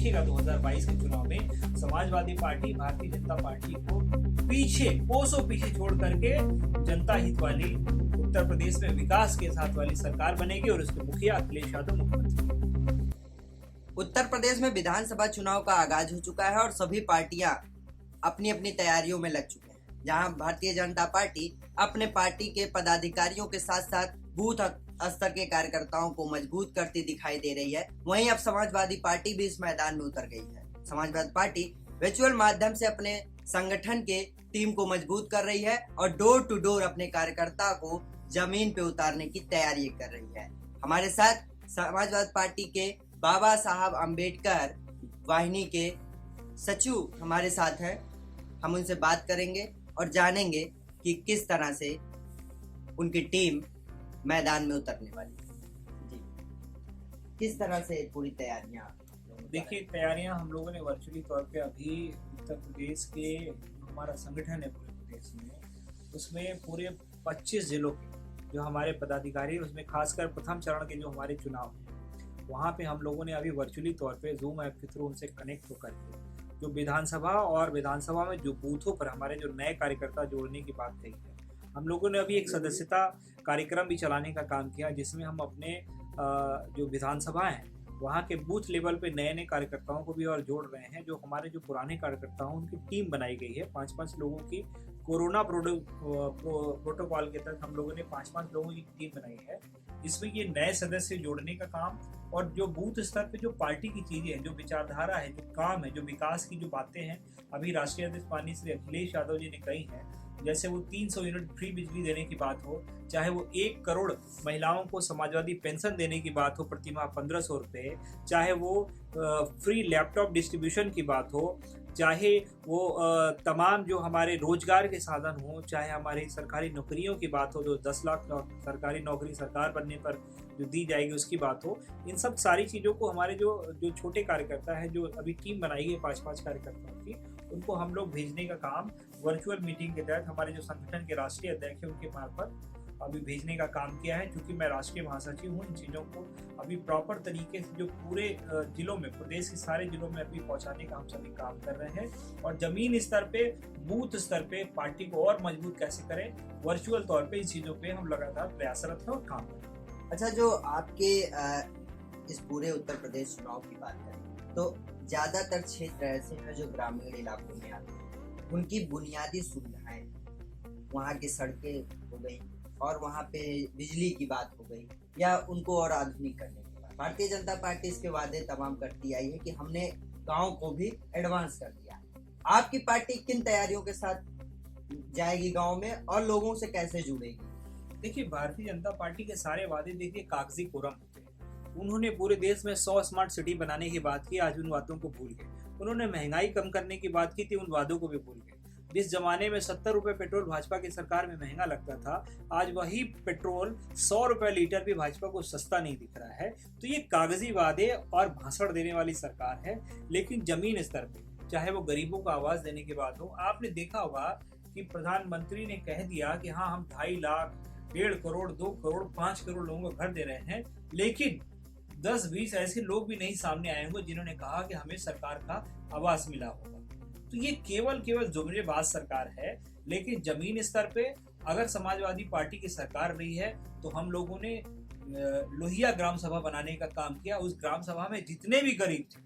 देखिएगा 2022 के चुनाव में समाजवादी पार्टी भारतीय जनता पार्टी को पीछे कोसों पीछे छोड़ करके जनता हित वाली उत्तर प्रदेश में विकास के साथ वाली सरकार बनेगी और उसके मुखिया अखिलेश यादव मुख्यमंत्री। उत्तर प्रदेश में विधानसभा चुनाव का आगाज हो चुका है और सभी पार्टियां अपनी अपनी तैयारियों में लग चुके हैं। जहां भारतीय जनता पार्टी अपने पार्टी के पदाधिकारियों के साथ साथ बूथ स्तर के कार्यकर्ताओं को मजबूत करती दिखाई दे रही है, वहीं अब समाजवादी पार्टी भी इस मैदान में उतर गई है। समाजवादी पार्टी वर्चुअल माध्यम से अपने संगठन के टीम को मजबूत कर रही है और डोर टू डोर अपने कार्यकर्ता को जमीन पे उतारने की तैयारी कर रही है। हमारे साथ समाजवादी पार्टी के बाबा साहब अम्बेडकर वाहिनी के सचिव हमारे साथ हैं। हम उनसे बात करेंगे और जानेंगे कि किस तरह से उनकी टीम मैदान में उतरने वाली है। जी, किस तरह से पूरी तैयारियां? देखिए, तैयारियां हम लोगों ने वर्चुअली तौर पे अभी उत्तर प्रदेश के हमारा संगठन है पूरे प्रदेश में, उसमें पूरे 25 जिलों के जो हमारे पदाधिकारी, उसमें खासकर प्रथम चरण के जो हमारे चुनाव हैं, वहाँ पे हम लोगों ने अभी वर्चुअली तौर पे जूम ऐप के थ्रू उनसे कनेक्ट होकर के जो विधानसभा और विधानसभा में जो बूथों पर हमारे जो नए कार्यकर्ता जोड़ने की बात कही है, हम लोगों ने अभी एक सदस्यता कार्यक्रम भी चलाने का काम किया, जिसमें हम अपने जो विधानसभा हैं वहाँ के बूथ लेवल पे नए नए कार्यकर्ताओं को भी और जोड़ रहे हैं। जो हमारे जो पुराने कार्यकर्ता हैं उनकी टीम बनाई गई है 5-5 लोगों की। कोरोना प्रोटोकॉल के तहत हम लोगों ने 5-5 लोगों की टीम बनाई है, जिसमें ये नए सदस्य जोड़ने का काम और जो बूथ स्तर पे जो पार्टी की चीजें हैं, जो विचारधारा है, जो काम है, जो विकास की जो बातें हैं, अभी राष्ट्रीय अध्यक्ष माननीय श्री अखिलेश यादव जी ने कही हैं, जैसे वो 300 यूनिट फ्री बिजली देने की बात हो, चाहे वो 1 करोड़ महिलाओं को समाजवादी पेंशन देने की बात हो प्रतिमाह 1500 रुपये, चाहे वो फ्री लैपटॉप डिस्ट्रीब्यूशन की बात हो, चाहे वो तमाम जो हमारे रोजगार के साधन हो, चाहे हमारी सरकारी नौकरियों की बात हो, जो 10 लाख सरकारी नौकरी सरकार बनने पर जो दी जाएगी उसकी बात हो, इन सब सारी चीज़ों को हमारे जो छोटे कार्यकर्ता हैं, जो अभी टीम बनाई है 5-5 कार्यकर्ताओं की, उनको हम लोग भेजने का काम वर्चुअल मीटिंग के तहत हमारे जो संगठन के राष्ट्रीय अध्यक्ष हैं उनके मार्फत अभी भेजने का काम किया है। क्योंकि मैं राष्ट्रीय महासचिव हूँ, इन चीज़ों को अभी प्रॉपर तरीके से जो पूरे जिलों में, प्रदेश के सारे जिलों में अभी पहुँचाने का हम सभी काम कर रहे हैं और जमीन स्तर पे, बूथ स्तर पे पार्टी को और मजबूत कैसे करें, वर्चुअल तौर पे इन चीज़ों पे हम लगातार प्रयासरत हैं और काम कर रहे हैं। अच्छा, जो आपके इस पूरे उत्तर प्रदेश चुनाव की बात करें तो ज्यादातर क्षेत्र ऐसे हैं जो ग्रामीण इलाकों में आते हैं, उनकी बुनियादी सुविधाएं, वहाँ की सड़कें हो गई और वहाँ पे बिजली की बात हो गई, या उनको और आधुनिक करने की बात। भारतीय जनता पार्टी इसके वादे तमाम करती आई है कि हमने गांव को भी एडवांस कर दिया। आपकी पार्टी किन तैयारियों के साथ जाएगी गांव में और लोगों से कैसे जुड़ेगी? देखिए, भारतीय जनता पार्टी के सारे वादे देखिए कागजी कोरम होते हैं। उन्होंने पूरे देश में 100 स्मार्ट सिटी बनाने की बात की, आज उन बातों को भूल गए। उन्होंने महंगाई कम करने की बात की थी, उन वादों को भी भूल गए। जिस जमाने में 70 रुपए पेट्रोल भाजपा की सरकार में महंगा लगता था, आज वही पेट्रोल 100 रुपए लीटर भी भाजपा को सस्ता नहीं दिख रहा है। तो ये कागजी वादे और भाषण देने वाली सरकार है, लेकिन जमीन स्तर पे चाहे वो गरीबों को आवाज देने की बात हो, आपने देखा होगा कि प्रधानमंत्री ने कह दिया कि हाँ, हम 2.5 लाख, 1.5 करोड़, 2 करोड़, 5 करोड़ लोगों को घर दे रहे हैं, लेकिन 10-20 ऐसे लोग भी नहीं सामने आए होंगे जिन्होंने कहा कि हमें सरकार का आवास मिला होगा। तो ये केवल जुमलेबाज सरकार है। लेकिन जमीन स्तर पे अगर समाजवादी पार्टी की सरकार रही है तो हम लोगों ने लोहिया ग्राम सभा बनाने का काम किया। उस ग्राम सभा में जितने भी गरीब थे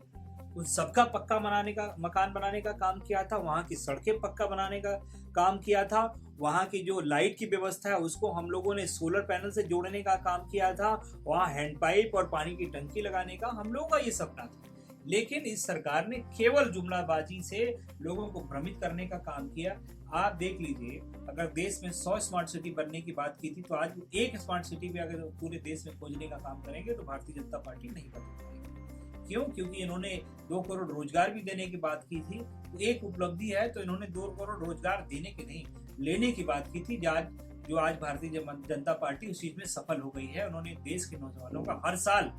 उन सबका पक्का मकान बनाने का काम किया था, वहाँ की सड़कें पक्का बनाने का काम किया था, वहाँ की जो लाइट की व्यवस्था है उसको हम लोगों ने सोलर पैनल से जोड़ने का काम किया था, वहाँ हैंडपाइप और पानी की टंकी लगाने का हम लोगों का ये सपना था। लेकिन इस सरकार ने केवल जुमलाबाजी से लोगों को भ्रमित करने का काम किया। आप देख लीजिए, अगर देश में 100 स्मार्ट सिटी बनने की बात की थी तो आज एक स्मार्ट सिटी भी अगर पूरे देश में खोजने का काम करेंगे तो भारतीय जनता पार्टी नहीं बदल पाएगी। क्यों? क्योंकि इन्होंने 2 करोड़ रोजगार भी देने की बात की थी। तो एक उपलब्धि है तो इन्होंने 2 करोड़ रोजगार देने की नहीं, लेने की बात की थी। जो आज भारतीय जनता पार्टी उस चीज में सफल हो गई है। उन्होंने देश के नौजवानों का हर साल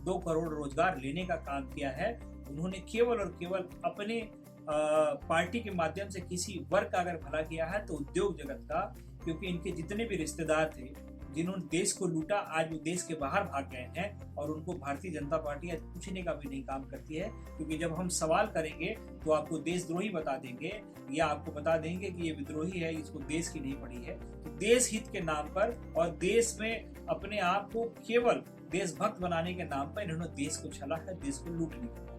2 करोड़ रोजगार लेने का काम किया है। उन्होंने केवल और केवल अपने पार्टी के माध्यम से किसी वर्ग का अगर भला किया है तो उद्योग जगत का, क्योंकि इनके जितने भी रिश्तेदार थे, जिन्होंने देश को लूटा, आज वो देश के बाहर भाग गए हैं और उनको भारतीय जनता पार्टी आज पूछने का भी नहीं काम करती है, क्योंकि जब हम सवाल करेंगे तो आपको देशद्रोही बता देंगे या आपको बता देंगे कि ये विद्रोही है, इसको देश की नहीं पड़ी है। तो देश हित के नाम पर और देश में अपने आप को केवल देशभक्त बनाने के नाम पर इन्होंने देश को छला है, देश को लूटने का।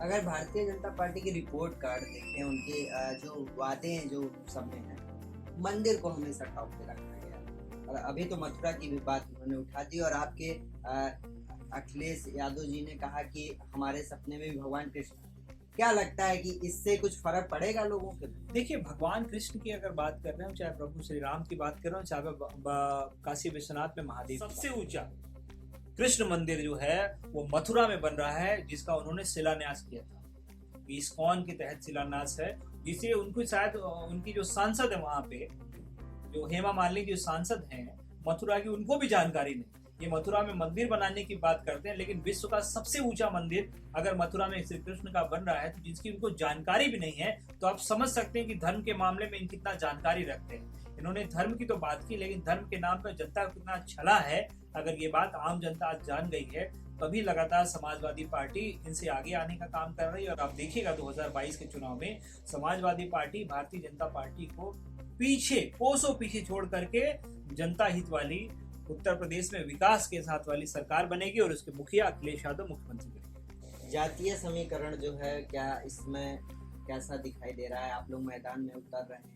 अगर भारतीय जनता पार्टी की रिपोर्ट कार्ड देखें, उनके जो वादे हैं जो सब में है, मंदिर को हमेशा टॉप पे रखा गया। और अभी तो मथुरा की भी बात उन्होंने उठा दी और आपके अखिलेश यादव जी ने कहा कि हमारे सपने में भी भगवान कृष्ण। क्या लगता है कि इससे कुछ फर्क पड़ेगा लोगों के? देखिए, भगवान कृष्ण की अगर बात कर रहे हो, चाहे प्रभु श्री राम की बात कर रहे हो, चाहे काशी विश्वनाथ में महादेव, सबसे ऊंचा कृष्ण मंदिर जो है वो मथुरा में बन रहा है, जिसका उन्होंने शिलान्यास किया था। इस्कॉन के तहत शिलान्यास है, जिसे उनको शायद उनकी जो सांसद है वहां पे, जो हेमा मालिनी जो सांसद हैं मथुरा की, उनको भी जानकारी नहीं। ये मथुरा में मंदिर बनाने की बात करते हैं, लेकिन विश्व का सबसे ऊंचा मंदिर अगर मथुरा में श्री कृष्ण का बन रहा है, तो जिसकी उनको जानकारी भी नहीं है, तो आप समझ सकते हैं कि धर्म के मामले में इन कितना जानकारी रखते हैं। इन्होंने धर्म की तो बात की, लेकिन धर्म के नाम पर जनता को कितना छला है, अगर ये बात आम जनता आज जान गई है, तभी लगातार समाजवादी पार्टी इनसे आगे आने का काम कर रही है। और आप देखिएगा 2022 के चुनाव में समाजवादी पार्टी भारतीय जनता पार्टी को पीछे, कोसों पीछे छोड़ करके जनता हित वाली, उत्तर प्रदेश में विकास के साथ वाली सरकार बनेगी और उसके मुखिया अखिलेश यादव मुख्यमंत्री बनेंगे। जातीय समीकरण जो है, क्या इसमें कैसा दिखाई दे रहा है? आप लोग मैदान में उतर रहे हैं,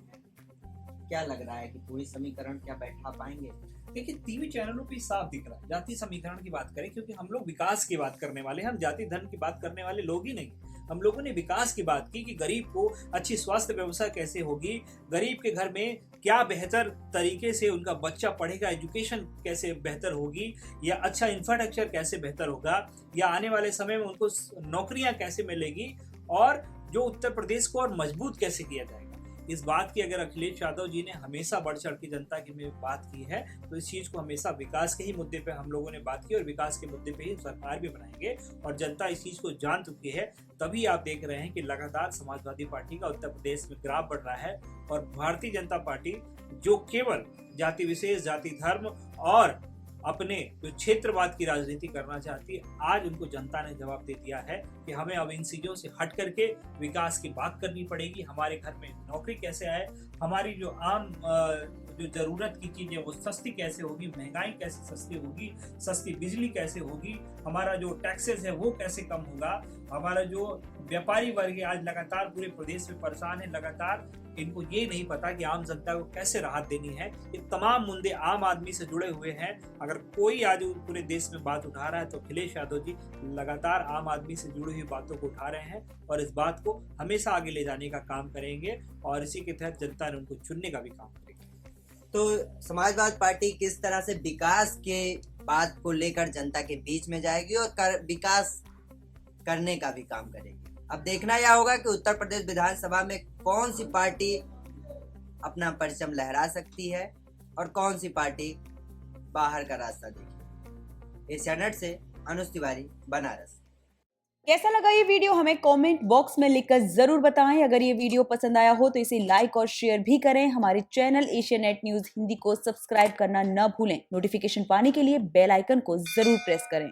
क्या लग रहा है कि पूरी समीकरण क्या बैठा पाएंगे? देखिए, टीवी चैनलों पे साफ दिख रहा है जाति समीकरण की बात करें, क्योंकि हम लोग विकास की बात करने वाले हैं, हम जाति धर्म की बात करने वाले लोग ही नहीं। हम लोगों ने विकास की बात की कि गरीब को अच्छी स्वास्थ्य व्यवस्था कैसे होगी, गरीब के घर में क्या बेहतर तरीके से उनका बच्चा पढ़ेगा, एजुकेशन कैसे बेहतर होगी, या अच्छा इंफ्रास्ट्रक्चर कैसे बेहतर होगा, या आने वाले समय में उनको नौकरियां कैसे मिलेगी, और जो उत्तर प्रदेश को और मजबूत कैसे किया जाएगा। इस बात की अगर अखिलेश यादव जी ने हमेशा बढ़ चढ़ के जनता की में बात की है, तो इस चीज को हमेशा विकास के ही मुद्दे पे हम लोगों ने बात की और विकास के मुद्दे पे ही सरकार भी बनाएंगे, और जनता इस चीज को जान चुकी है। तभी आप देख रहे हैं कि लगातार समाजवादी पार्टी का उत्तर प्रदेश में ग्राफ बढ़ रहा है, और भारतीय जनता पार्टी जो केवल जाति विशेष, जाति धर्म और अपने जो क्षेत्रवाद की राजनीति करना चाहती है, आज उनको जनता ने जवाब दे दिया है कि हमें अब इन चीजों से हट करके विकास की बात करनी पड़ेगी। हमारे घर में नौकरी कैसे आए, हमारी जो आम जो जरूरत की चीजें वो सस्ती कैसे होगी, महंगाई कैसे सस्ती होगी, सस्ती बिजली कैसे होगी, हमारा जो टैक्सेस है वो कैसे कम होगा, हमारा जो व्यापारी वर्ग है आज लगातार पूरे प्रदेश में परेशान है, लगातार इनको ये नहीं पता कि आम जनता को कैसे राहत देनी है। ये तमाम मुद्दे आम आदमी से जुड़े हुए हैं। अगर कोई आज पूरे देश में बात उठा रहा है तो अखिलेश यादव जी लगातार आम आदमी से जुड़ी हुई बातों को उठा रहे हैं और इस बात को हमेशा आगे ले जाने का काम करेंगे, और इसी के तहत जनता ने उनको चुनने का भी काम करेगी। तो समाजवादी पार्टी किस तरह से विकास के बात को लेकर जनता के बीच में जाएगी और विकास करने का भी काम करेगी? अब देखना यह होगा कि उत्तर प्रदेश विधानसभा में कौन सी पार्टी अपना परचम लहरा सकती है और कौन सी पार्टी बाहर का रास्ता देगी। एशियानेट से अनुज तिवारी, बनारस। कैसा लगा ये वीडियो हमें कमेंट बॉक्स में लिखकर जरूर बताएं। अगर ये वीडियो पसंद आया हो तो इसे लाइक और शेयर भी करें। हमारे चैनल एशियानेट न्यूज हिंदी को सब्सक्राइब करना न भूलें। नोटिफिकेशन पाने के लिए बेल आइकन को जरूर प्रेस करें।